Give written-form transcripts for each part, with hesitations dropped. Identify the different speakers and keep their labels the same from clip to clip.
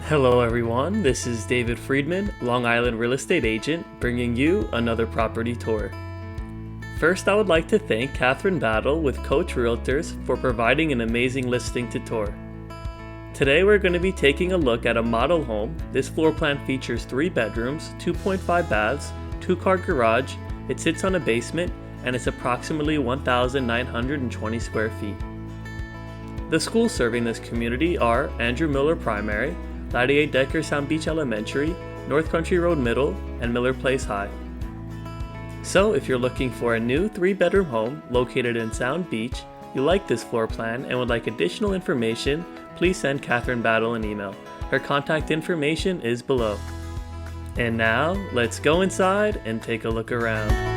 Speaker 1: Hello everyone, this is David Friedman, Long Island real estate agent, bringing you another property tour. First, I would like to thank Katherine Batal with Coach REALTORS for providing an amazing listing to tour. Today we're going to be taking a look at a model home. This floor plan features 3 bedrooms, 2.5 baths, 2-car garage, it sits on a basement, and it's approximately 1,920 square feet. The schools serving this community are Andrew Miller Primary, Laddie A. Decker Sound Beach Elementary, North Country Road Middle, and Miller Place High. So if you're looking for a new 3-bedroom home located in Sound Beach, you like this floor plan and would like additional information, please send Katherine Batal an email. Her contact information is below. And now, let's go inside and take a look around.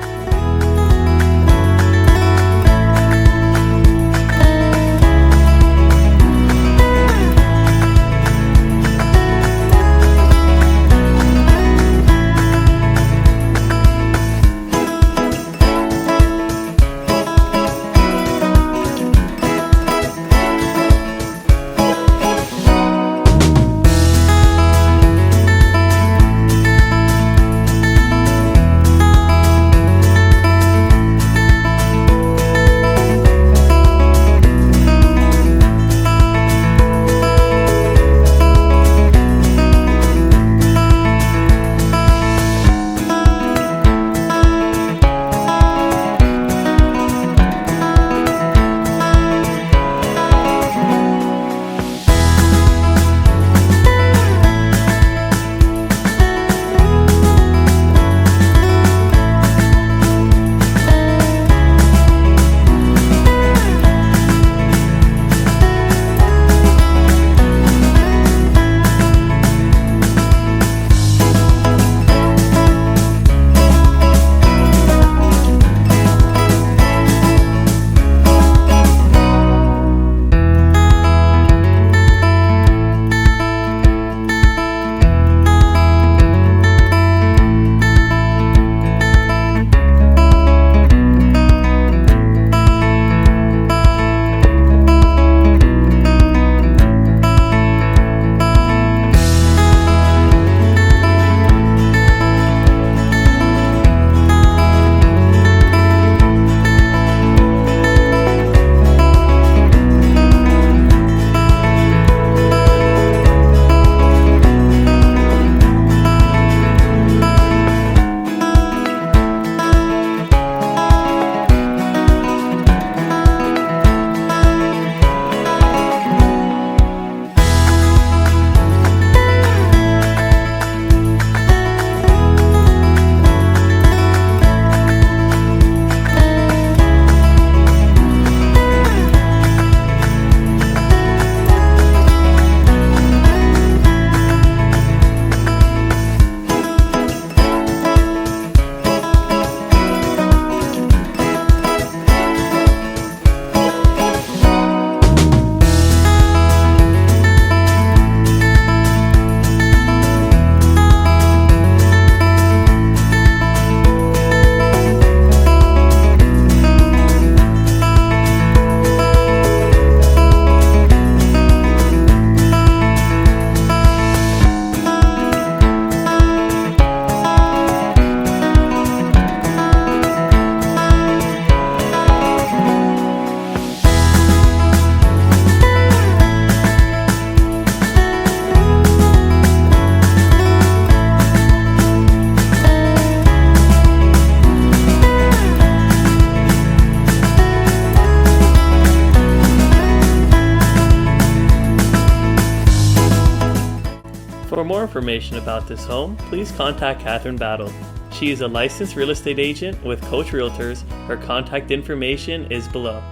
Speaker 1: For more information about this home, please contact Katherine Batal. She is a licensed real estate agent with Coach REALTORS. Her contact information is below.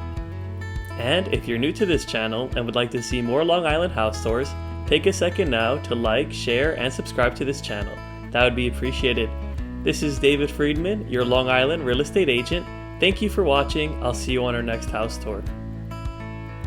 Speaker 1: And if you're new to this channel and would like to see more Long Island house tours, take a second now to like, share, and subscribe to this channel. That would be appreciated. This is David Friedman, your Long Island real estate agent. Thank you for watching. I'll see you on our next house tour.